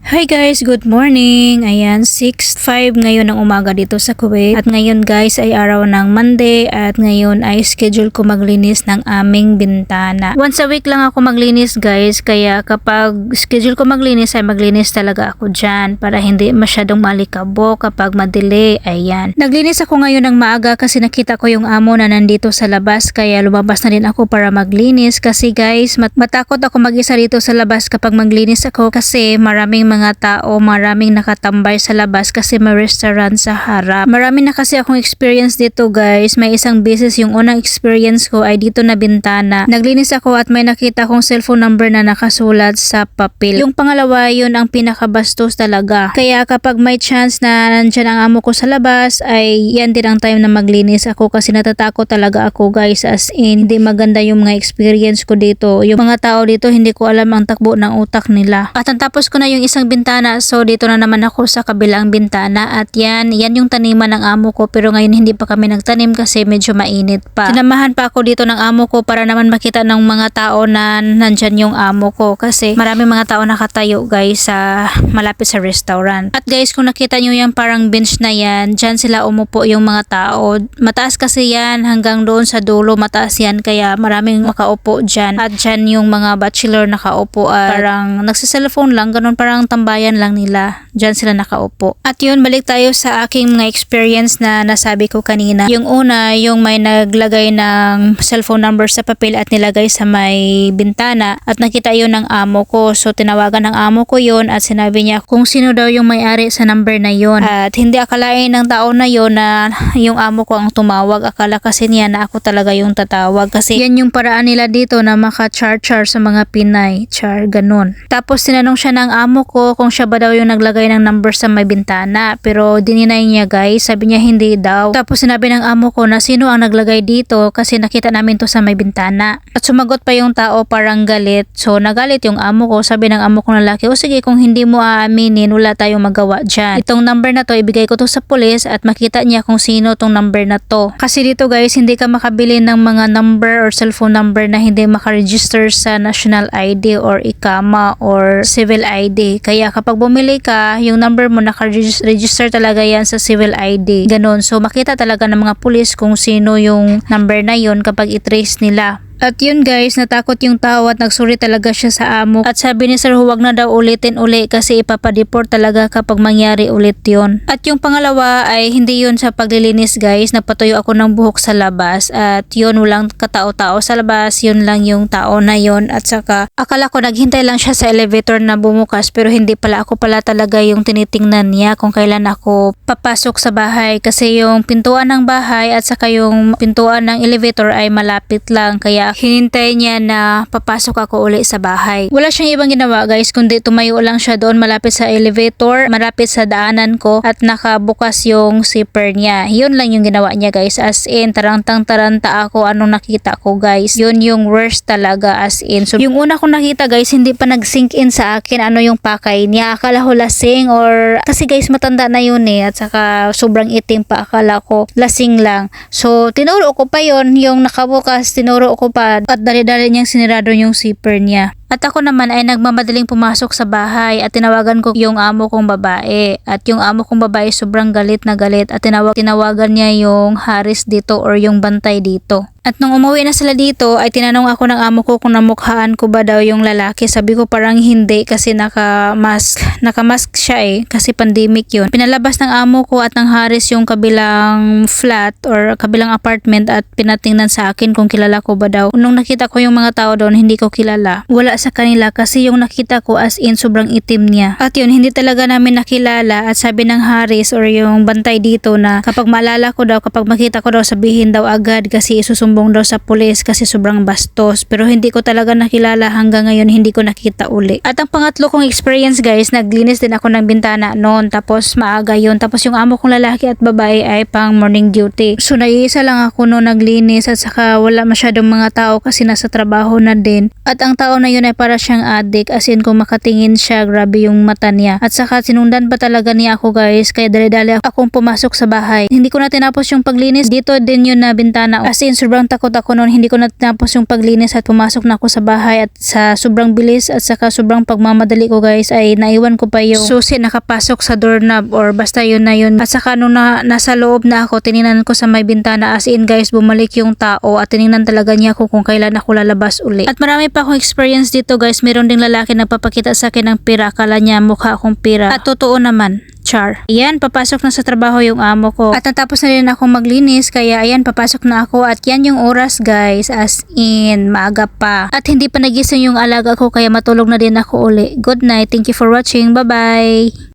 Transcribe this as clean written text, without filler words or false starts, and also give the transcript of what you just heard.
Hi guys, good morning. Ayan, 6:05 ngayon ng umaga dito sa Kuwait. At ngayon guys ay araw ng Monday at ngayon ay schedule ko maglinis ng aming bintana. Once a week lang ako maglinis guys, kaya kapag schedule ko maglinis ay maglinis talaga ako dyan para hindi masyadong malikabok kapag madili. Ayan. Naglinis ako ngayon ng maaga kasi nakita ko yung amo na nandito sa labas kaya lumabas na din ako para maglinis kasi guys matakot ako mag-isa dito sa labas kapag maglinis ako kasi maraming mga tao, maraming nakatambay sa labas kasi may restaurant sa harap. Marami na kasi akong experience dito guys. May isang beses yung unang experience ko ay dito na bintana. Naglinis ako at may nakita kong cellphone number na nakasulat sa papel. Yung pangalawa yun ang pinakabastos talaga. Kaya kapag may chance na nandyan ang amo ko sa labas ay yan din ang time na maglinis ako kasi natatakot talaga ako guys, as in hindi maganda yung mga experience ko dito. Yung mga tao dito hindi ko alam ang takbo ng utak nila. At natapos ko na yung isang bintana, so dito na naman ako sa kabilang bintana at yan yung taniman ng amo ko pero ngayon hindi pa kami nagtanim kasi medyo mainit pa. Sinamahan pa ako dito ng amo ko para naman makita ng mga tao na nandyan yung amo ko kasi maraming mga tao nakatayo guys sa malapit sa restaurant. At guys, kung nakita nyo yung parang bench na yan, dyan sila umupo yung mga tao. Mataas kasi yan hanggang doon sa dulo, mataas yan kaya maraming makaupo dyan. At dyan yung mga bachelor nakaupo at parang nagsiselfone lang, ganun parang tambayan lang nila. Diyan sila nakaupo. At yun, balik tayo sa aking mga experience na nasabi ko kanina. Yung una, yung may naglagay ng cellphone number sa papel at nilagay sa may bintana at nakita yun ng amo ko. So tinawagan ng amo ko yun at sinabi niya kung sino daw yung may-ari sa number na yun. At hindi akalain ng tao na yun na yung amo ko ang tumawag. Akala kasi niya na ako talaga yung tatawag kasi yan yung paraan nila dito na maka-char-char sa mga Pinay. Char, ganun. Tapos tinanong siya ng amo ko kung siya ba daw yung naglagay ng number sa may bintana pero dininay niya guys, sabi niya hindi daw. Tapos sinabi ng amo ko na sino ang naglagay dito kasi nakita namin to sa may bintana. At sumagot pa yung tao parang galit. So nagalit yung amo ko, sabi ng amo kong lalaki, o sige kung hindi mo aaminin wala tayong magawa dyan. Itong number na to ibigay ko to sa pulis at makita niya kung sino tong number na to. Kasi dito guys hindi ka makabili ng mga number or cellphone number na hindi makaregister sa national ID or ICAMA or civil ID. Kaya kapag bumili ka, yung number mo naka-register talaga yan sa civil ID. Ganon. So makita talaga ng mga pulis kung sino yung number na yun kapag i-trace nila. At yun guys, natakot yung tao at nagsuri talaga siya sa amo. At sabi ni sir huwag na daw ulitin uli kasi ipapadeport talaga kapag mangyari ulit yun. At yung pangalawa ay hindi yun sa paglilinis guys. Nagpatuyo ako ng buhok sa labas at yun walang katao-tao sa labas. Yun lang yung tao na yun. At saka akala ko naghintay lang siya sa elevator na bumukas pero hindi pala, ako pala talaga yung tinitingnan niya kung kailan ako papasok sa bahay kasi yung pintuan ng bahay at saka yung pintuan ng elevator ay malapit lang kaya hinintay niya na papasok ako uli sa bahay. Wala siyang ibang ginawa guys kundi tumayo lang siya doon malapit sa elevator, malapit sa daanan ko at nakabukas yung zipper niya. Yun lang yung ginawa niya guys, as in tarantang-taranta ako anong nakita ko guys. Yun yung worst talaga as in. So yung una kong nakita guys hindi pa nag-sink in sa akin ano yung pakay niya. Akala ko lasing or kasi guys matanda na yun at saka sobrang itim pa, akala ko lasing lang. So tinuro ko pa yun, yung nakabukas tinuro ko pa at dali-dali niyang sinirado yung zipper niya. At ako naman ay nagmamadaling pumasok sa bahay at tinawagan ko yung amo kong babae. At yung amo kong babae sobrang galit na galit at tinawagan niya yung haris dito or yung bantay dito. At nung umuwi na sila dito ay tinanong ako ng amo ko kung namukhaan ko ba daw yung lalaki. Sabi ko parang hindi kasi nakamask siya kasi pandemic yun. Pinalabas ng amo ko at ng haris yung kabilang flat or kabilang apartment at pinatingnan sa akin kung kilala ko ba daw. Nung nakita ko yung mga tao doon hindi ko kilala. Wala sa kanila kasi yung nakita ko as in sobrang itim niya. At yun hindi talaga namin nakilala at sabi ng haris or yung bantay dito na kapag maalala ko daw, kapag makita ko daw sabihin daw agad kasi isusumbong daw sa pulis kasi sobrang bastos. Pero hindi ko talaga nakilala hanggang ngayon, hindi ko nakita uli. At ang pangatlo kong experience guys, naglinis din ako ng bintana noon tapos maaga yun. Tapos yung amo kong lalaki at babae ay pang morning duty. So naiisa lang ako noon naglinis at saka wala masyadong mga tao kasi nasa trabaho na din. At ang tao na yun ay para siyang addict, as in kung makatingin siya, grabe yung mata niya. At saka sinundan pa talaga niya ako guys, kaya dali-dali akong pumasok sa bahay. Hindi ko na tinapos yung paglinis, dito din yun na bintana. As in sobrang takot ako noon, hindi ko na tinapos yung paglinis at pumasok na ako sa bahay, at sa sobrang bilis at saka sobrang pagmamadali ko guys ay naiwan ko pa yung susi nakapasok sa doorknob or basta yun na yun. At saka nung nasa loob na ako, tiningnan ko sa may bintana, as in guys bumalik yung tao at tiningnan talaga niya ako kung kailan ako lalabas uli. At marami pa akong experience dito guys, meron ding lalaki nagpapakita sa akin ng pira, akala niya mukha akong pira. At totoo naman. Char. Ayan, papasok na sa trabaho yung amo ko. At natapos na rin akong maglinis, kaya ayan, papasok na ako. At yan yung oras guys, as in, maaga pa. At hindi pa nagising yung alaga ko, kaya matulog na din ako uli. Good night. Thank you for watching. Bye-bye.